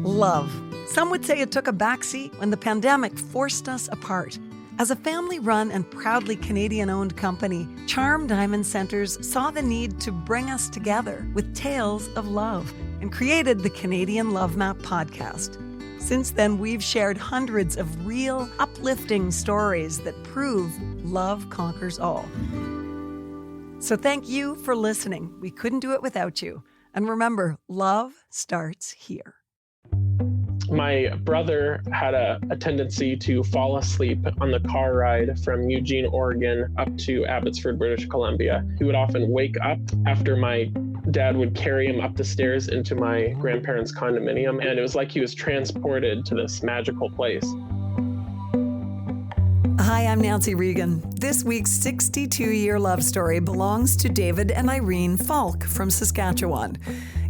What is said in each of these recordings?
Love. Some would say it took a backseat when the pandemic forced us apart. As a family-run and proudly Canadian-owned company, Charm Diamond Centers saw the need to bring us together with tales of love and created the Canadian Love Map podcast. Since then, we've shared hundreds of real, uplifting stories that prove love conquers all. So thank you for listening. We couldn't do it without you. And remember, love starts here. My brother had a tendency to fall asleep on the car ride from Eugene, Oregon up to Abbotsford, British Columbia. He would often wake up after my dad would carry him up the stairs into my grandparents' condominium, and it was like he was transported to this magical place. Hi, I'm Nancy Regan. This week's 62-year love story belongs to David and Irene Falk from Saskatchewan.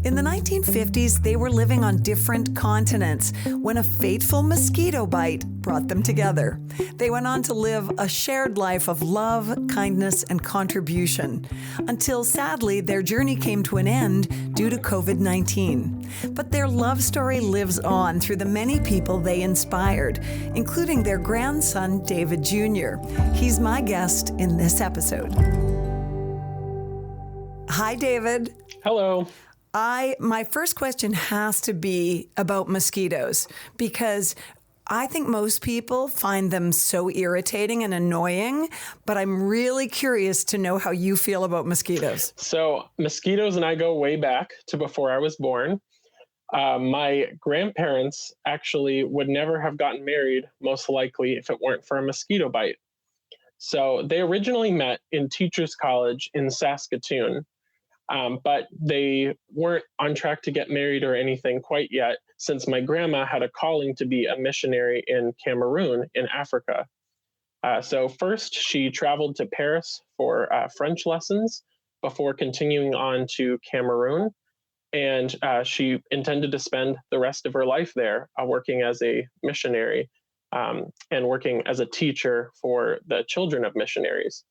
In the 1950s, they were living on different continents when a fateful mosquito bite brought them together. They went on to live a shared life of love, kindness, and contribution, until sadly their journey came to an end due to COVID-19. But their love story lives on through the many people they inspired, including their grandson, David Jr. He's my guest in this episode. Hi, David. Hello. My first question has to be about mosquitoes, because I think most people find them so irritating and annoying, but I'm really curious to know how you feel about mosquitoes. So mosquitoes and I go way back to before I was born. My grandparents actually would never have gotten married, most likely, if it weren't for a mosquito bite. So they originally met in Teachers College in Saskatoon. But they weren't on track to get married or anything quite yet, since my grandma had a calling to be a missionary in Cameroon in Africa. So first, she traveled to Paris for French lessons before continuing on to Cameroon. And she intended to spend the rest of her life there, working as a missionary and working as a teacher for the children of missionaries.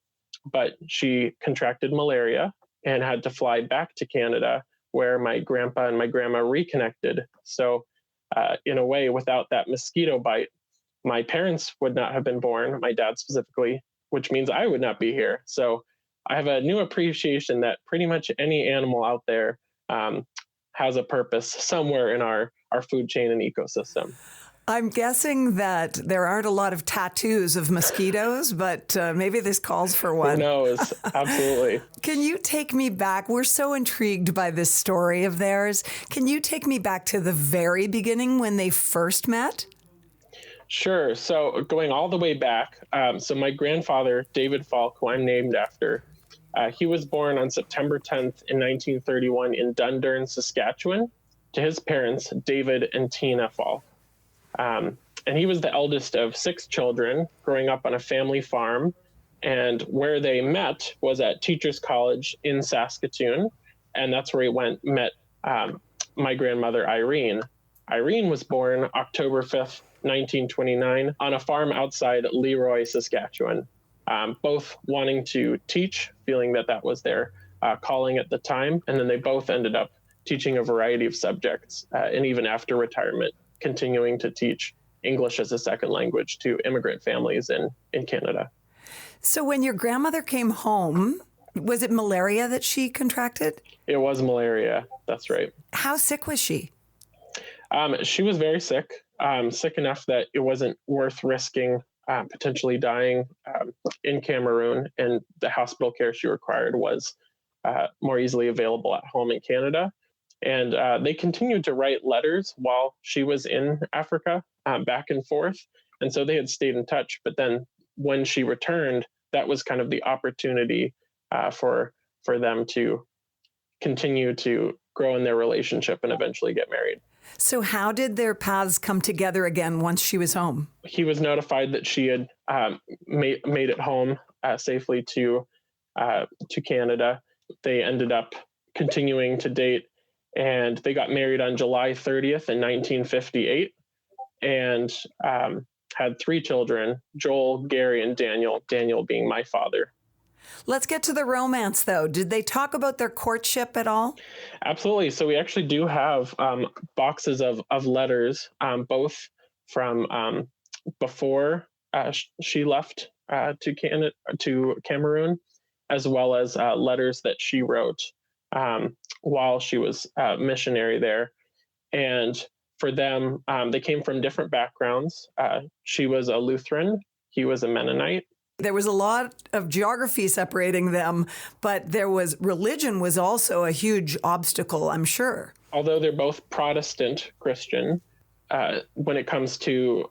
But she contracted malaria and had to fly back to Canada, where my grandpa and my grandma reconnected. So in a way, without that mosquito bite, my parents would not have been born, my dad specifically, which means I would not be here. So I have a new appreciation that pretty much any animal out there has a purpose somewhere in our food chain and ecosystem. I'm guessing that there aren't a lot of tattoos of mosquitoes, but maybe this calls for one. Who knows? Absolutely. Can you take me back? We're so intrigued by this story of theirs. Can you take me back to the very beginning when they first met? Sure. So going all the way back, so my grandfather, David Falk, who I'm named after, he was born on September 10th in 1931 in Dundurn, Saskatchewan, to his parents, David and Tina Falk. And he was the eldest of 6 children growing up on a family farm. And where they met was at Teachers College in Saskatoon. And that's where he met my grandmother, Irene. Irene was born October 5th, 1929, on a farm outside Leroy, Saskatchewan, both wanting to teach, feeling that was their calling at the time. And then they both ended up teaching a variety of subjects, and even after retirement, continuing to teach English as a second language to immigrant families in Canada. So when your grandmother came home, was it malaria that she contracted? It was malaria. That's right. How sick was she? She was very sick, sick enough that it wasn't worth risking potentially dying in Cameroon, and the hospital care she required was more easily available at home in Canada. And they continued to write letters while she was in Africa, back and forth. And so they had stayed in touch. But then when she returned, that was kind of the opportunity for them to continue to grow in their relationship and eventually get married. So how did their paths come together again once she was home? He was notified that she had made it home safely to Canada. They ended up continuing to date, and they got married on July 30th in 1958 and had 3 children, Joel, Gary, and Daniel, Daniel being my father. Let's get to the romance, though. Did they talk about their courtship at all? Absolutely. So we actually do have boxes of letters, both from before she left to Cameroon, as well as letters that she wrote while she was missionary there. And for them, they came from different backgrounds. She was a Lutheran, he was a Mennonite. There was a lot of geography separating them, but religion was also a huge obstacle, I'm sure. Although they're both Protestant Christian, when it comes to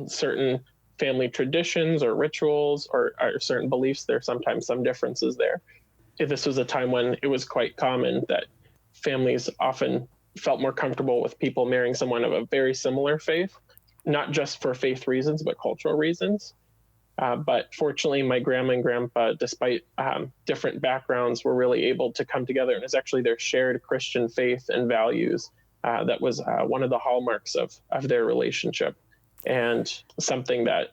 certain family traditions or rituals or certain beliefs, there are sometimes some differences there. This was a time when it was quite common that families often felt more comfortable with people marrying someone of a very similar faith, not just for faith reasons, but cultural reasons. But fortunately, my grandma and grandpa, despite different backgrounds, were really able to come together. And it's actually their shared Christian faith and values that was one of the hallmarks of their relationship, and something that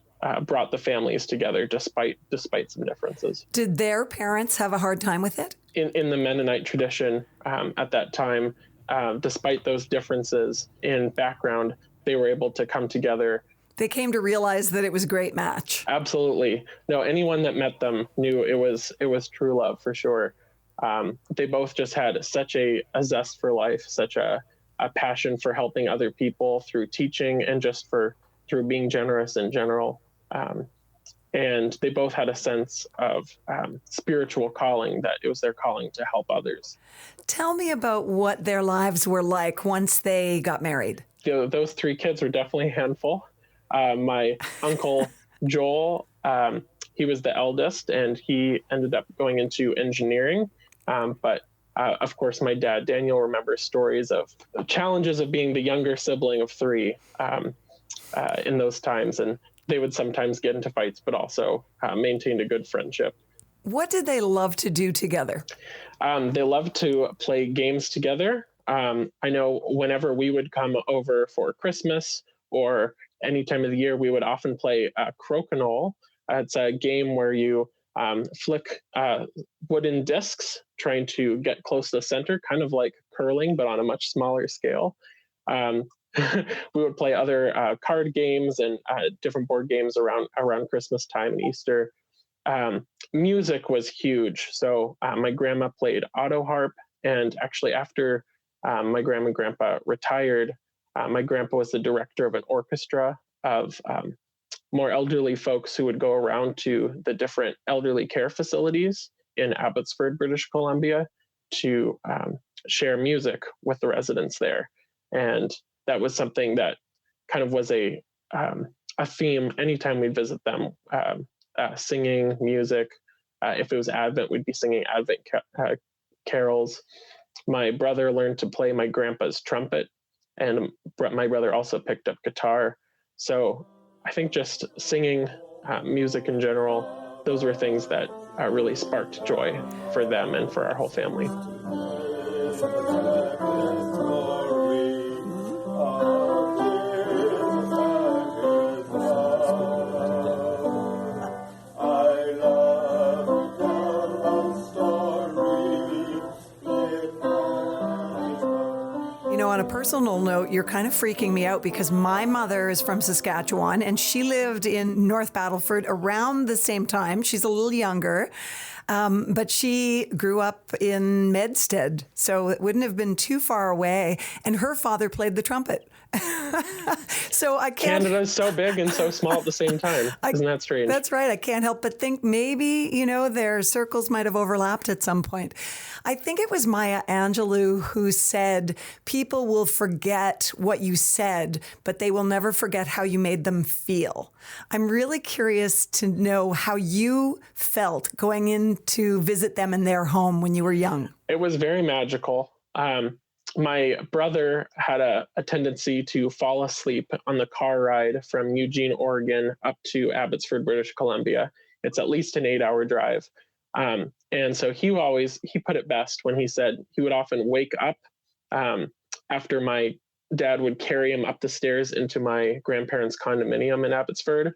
brought the families together despite some differences. Did their parents have a hard time with it? In the Mennonite tradition at that time, despite those differences in background, they were able to come together. They came to realize that it was a great match. Absolutely. No, anyone that met them knew it was true love for sure. They both just had such a zest for life, such a passion for helping other people through teaching and just through being generous in general. And they both had a sense of spiritual calling, that it was their calling to help others. Tell me about what their lives were like once they got married. Those three kids were definitely a handful. My uncle Joel, he was the eldest, and he ended up going into engineering. But of course, my dad, Daniel, remembers stories of the challenges of being the younger sibling of three in those times. And they would sometimes get into fights, but also maintained a good friendship. What did they love to do together? They loved to play games together. I know whenever we would come over for Christmas or any time of the year, we would often play crokinole. It's a game where you flick wooden discs trying to get close to the center, kind of like curling, but on a much smaller scale. We would play other card games and different board games around Christmas time and Easter. Music was huge. So my grandma played auto harp, and actually after my grandma and grandpa retired, my grandpa was the director of an orchestra of more elderly folks who would go around to the different elderly care facilities in Abbotsford, British Columbia, to share music with the residents there. And that was something that kind of was a theme anytime we'd visit them, singing music. If it was Advent, we'd be singing Advent carols. My brother learned to play my grandpa's trumpet, and my brother also picked up guitar. So I think just singing, music in general, those were things that really sparked joy for them and for our whole family. On a personal note, you're kind of freaking me out because my mother is from Saskatchewan and she lived in North Battleford around the same time. She's a little younger, but she grew up in Medstead, so it wouldn't have been too far away. And her father played the trumpet. So I can't. Canada's so big and so small at the same time. Isn't that strange? That's right. I can't help but think maybe, their circles might have overlapped at some point. I think it was Maya Angelou who said, people will forget what you said, but they will never forget how you made them feel. I'm really curious to know how you felt going in to visit them in their home when you were young. It was very magical. My brother had a tendency to fall asleep on the car ride from Eugene, Oregon, up to Abbotsford, British Columbia. It's at least an 8-hour drive. And so he put it best when he said he would often wake up after my dad would carry him up the stairs into my grandparents' condominium in Abbotsford.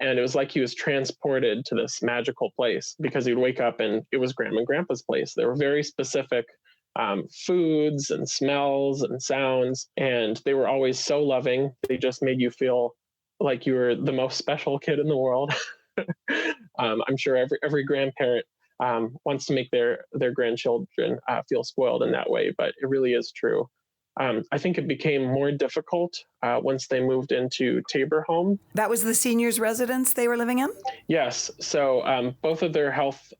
And it was like he was transported to this magical place because he'd wake up and it was grandma and grandpa's place. There were very specific foods and smells and sounds, and they were always so loving. They just made you feel like you were the most special kid in the world. I'm sure every grandparent wants to make their grandchildren feel spoiled in that way, but it really is true. I think it became more difficult once they moved into Tabor home. That was the seniors' residence they were living in? Yes. So both of their health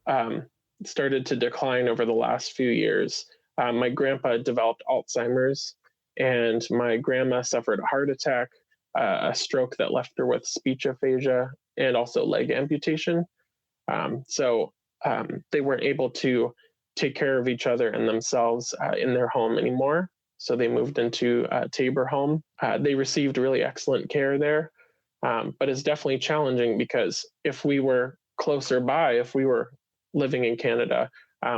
started to decline over the last few years. My grandpa developed Alzheimer's, and my grandma suffered a heart attack, a stroke that left her with speech aphasia, and also leg amputation. So they weren't able to take care of each other and themselves in their home anymore. So they moved into Tabor home. They received really excellent care there, but it's definitely challenging because if we were closer by, if we were living in Canada,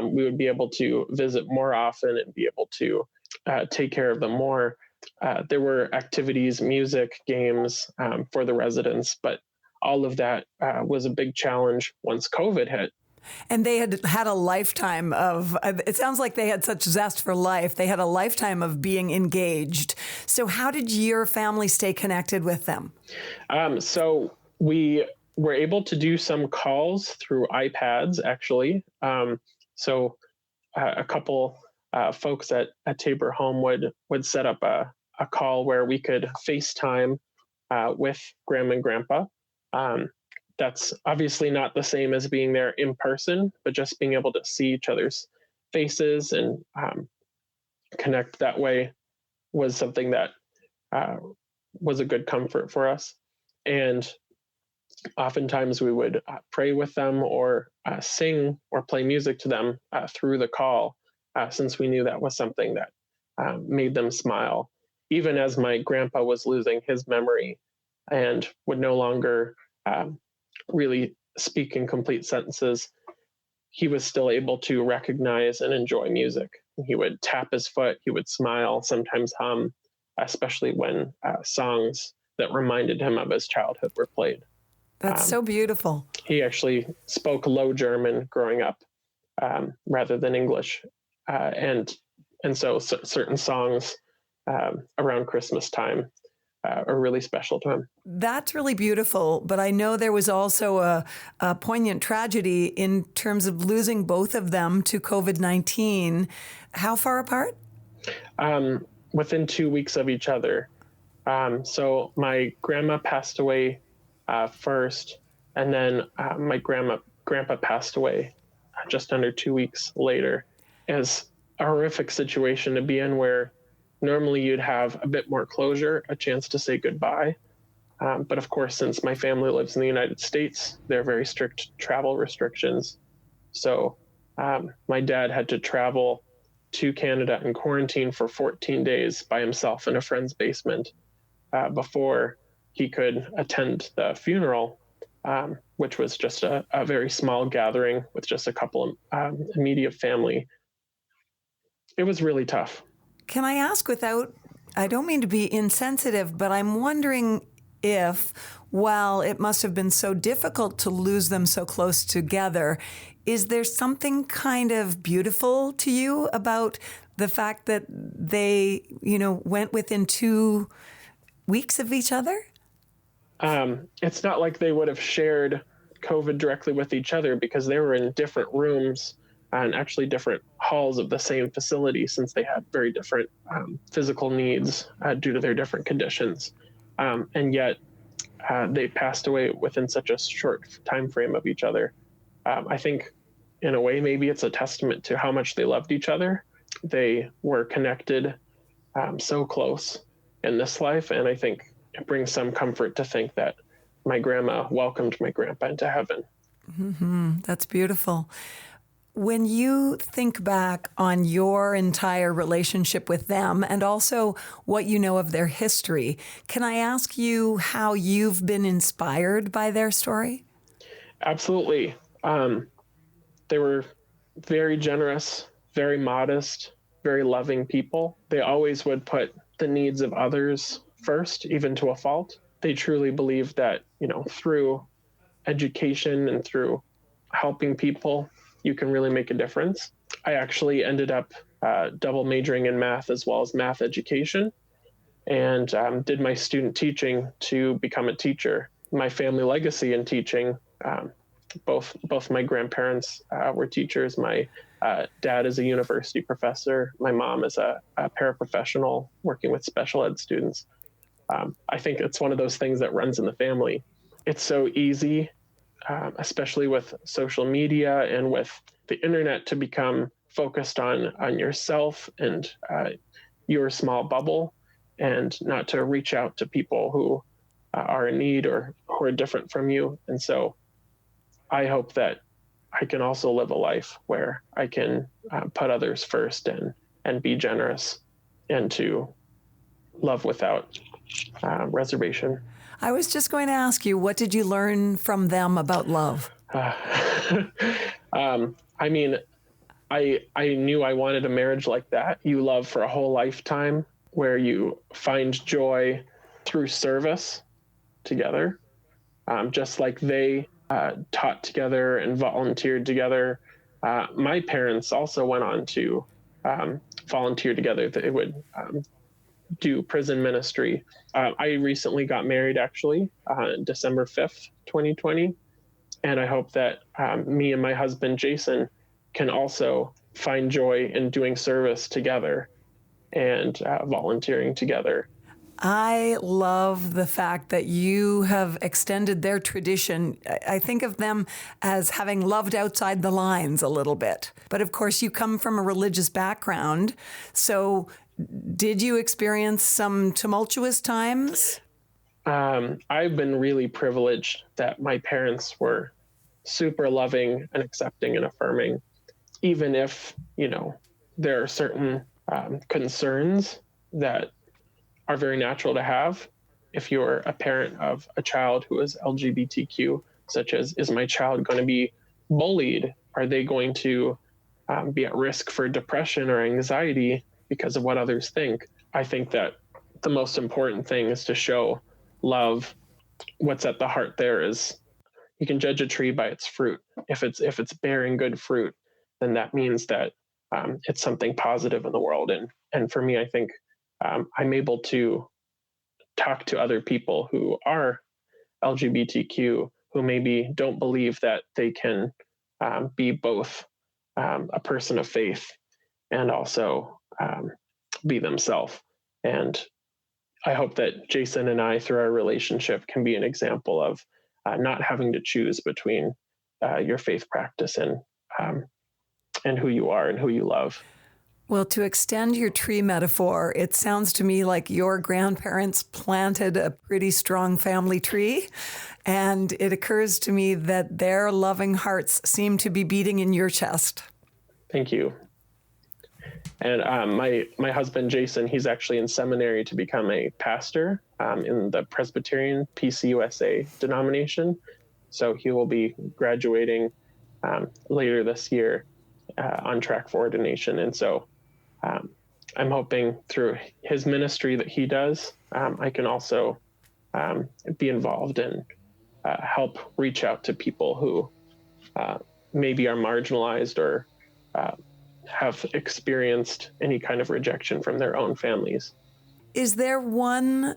we would be able to visit more often and be able to take care of them more. There were activities, music, games for the residents, but all of that was a big challenge once COVID hit. And they had a lifetime of, it sounds like they had such zest for life. They had a lifetime of being engaged. So how did your family stay connected with them? So we were able to do some calls through iPads, actually. So a couple folks at Tabor Home would set up a call where we could FaceTime with Grandma and Grandpa. That's obviously not the same as being there in person, but just being able to see each other's faces and connect that way was something that was a good comfort for us. And oftentimes we would pray with them or sing or play music to them through the call, since we knew that was something that made them smile. Even as my grandpa was losing his memory and would no longer really speak in complete sentences, he was still able to recognize and enjoy music. He would tap his foot, he would smile, sometimes hum, especially when songs that reminded him of his childhood were played. That's so beautiful. He actually spoke Low German growing up rather than English. And so certain songs around Christmas time are really special to him. That's really beautiful, but I know there was also a poignant tragedy in terms of losing both of them to COVID-19. How far apart? Within 2 weeks of each other. So my grandma passed away first, and then my grandpa passed away just under 2 weeks later. It's a horrific situation to be in where normally you'd have a bit more closure, a chance to say goodbye. But of course, since my family lives in the United States, there are very strict travel restrictions. So my dad had to travel to Canada and quarantine for 14 days by himself in a friend's basement before he could attend the funeral, which was just a very small gathering with just a couple of immediate family. It was really tough. Can I ask I don't mean to be insensitive, but I'm wondering if, while it must have been so difficult to lose them so close together, is there something kind of beautiful to you about the fact that they, went within 2 weeks of each other? It's not like they would have shared COVID directly with each other because they were in different rooms and actually different halls of the same facility, since they had very different physical needs due to their different conditions. And yet they passed away within such a short time frame of each other. I think in a way, maybe it's a testament to how much they loved each other. They were connected so close in this life. And I think it brings some comfort to think that my grandma welcomed my grandpa into heaven. Mm-hmm. That's beautiful. When you think back on your entire relationship with them and also what you know of their history, can I ask you how you've been inspired by their story? Absolutely. They were very generous, very modest, very loving people. They always would put the needs of others first, even to a fault. They truly believe that, through education and through helping people, you can really make a difference. I actually ended up double majoring in math as well as math education, and did my student teaching to become a teacher. My family legacy in teaching, both my grandparents were teachers. My dad is a university professor. My mom is a paraprofessional working with special ed students. I think it's one of those things that runs in the family. It's so easy, especially with social media and with the internet, to become focused on yourself and your small bubble, and not to reach out to people who are in need or who are different from you. And so I hope that I can also live a life where I can put others first and be generous and to love without reservation. I was just going to ask you, what did you learn from them about love? I mean, I knew I wanted a marriage like that. You love for a whole lifetime, where you find joy through service together, just like they taught together and volunteered together. My parents also went on to volunteer together. They would do prison ministry. I recently got married, actually, December 5th, 2020. And I hope that me and my husband, Jason, can also find joy in doing service together and volunteering together. I love the fact that you have extended their tradition. I think of them as having loved outside the lines a little bit. But of course, you come from a religious background. So did you experience some tumultuous times? I've been really privileged that my parents were super loving and accepting and affirming, even if, there are certain concerns that are very natural to have if you're a parent of a child who is LGBTQ, such as, is my child going to be bullied? Are they going to be at risk for depression or anxiety because of what others think? I think that the most important thing is to show love. What's at the heart there is, you can judge a tree by its fruit. If it's bearing good fruit, then that means that it's something positive in the world. And for me, I think I'm able to talk to other people who are LGBTQ, who maybe don't believe that they can be both a person of faith and also be themselves. And I hope that Jason and I, through our relationship, can be an example of not having to choose between your faith practice and who you are and who you love. Well, to extend your tree metaphor, it sounds to me like your grandparents planted a pretty strong family tree. And it occurs to me that their loving hearts seem to be beating in your chest. Thank you. And my husband, Jason, he's actually in seminary to become a pastor in the Presbyterian PCUSA denomination. So he will be graduating later this year, on track for ordination. And so I'm hoping through his ministry that he does, I can also be involved and help reach out to people who maybe are marginalized or have experienced any kind of rejection from their own families. Is there one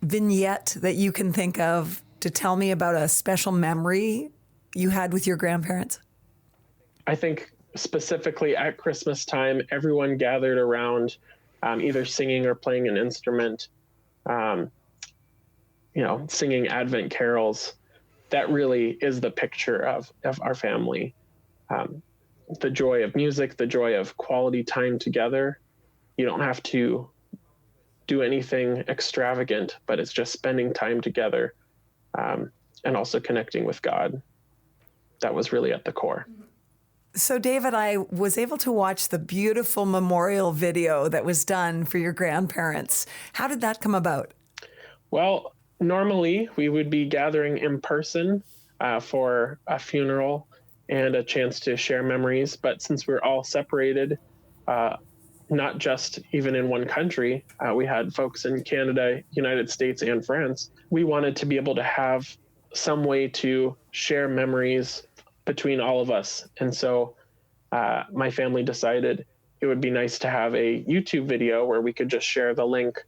vignette that you can think of to tell me about a special memory you had with your grandparents? I think specifically at Christmas time, everyone gathered around, either singing or playing an instrument, singing Advent carols. That really is the picture of our family. The joy of music, the joy of quality time together. You don't have to do anything extravagant, but it's just spending time together, and also connecting with God. That was really at the core. So, David, I was able to watch the beautiful memorial video that was done for your grandparents. How did that come about? Well, normally we would be gathering in person for a funeral and a chance to share memories. But since we're all separated, not just even in one country. We had folks in Canada, United States, and France. We wanted to be able to have some way to share memories between all of us. And so my family decided it would be nice to have a YouTube video where we could just share the link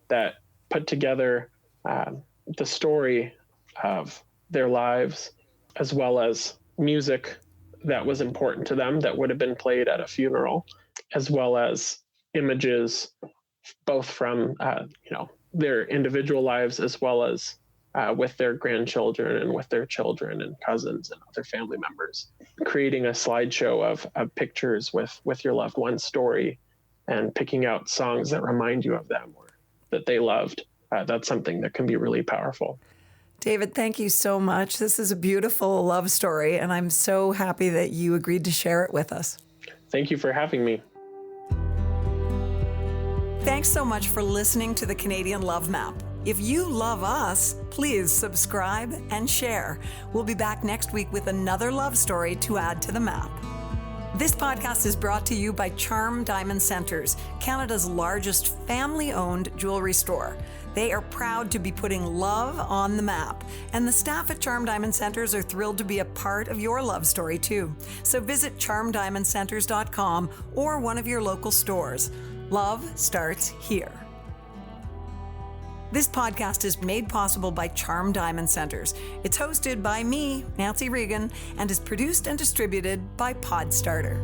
that put together the story of their lives, as well as music that was important to them that would have been played at a funeral, as well as images, both from their individual lives, as well as with their grandchildren and with their children and cousins and other family members, creating a slideshow of pictures with your loved one's story and picking out songs that remind you of them or that they loved. That's something that can be really powerful. David, thank you so much. This is a beautiful love story, and I'm so happy that you agreed to share it with us. Thank you for having me. Thanks so much for listening to the Canadian Love Map. If you love us, please subscribe and share. We'll be back next week with another love story to add to the map. This podcast is brought to you by Charm Diamond Centers, Canada's largest family-owned jewelry store. They are proud to be putting love on the map, and the staff at Charm Diamond Centers are thrilled to be a part of your love story too. So visit charmdiamondcenters.com or one of your local stores. Love starts here. This podcast is made possible by Charm Diamond Centers. It's hosted by me, Nancy Regan, and is produced and distributed by Podstarter.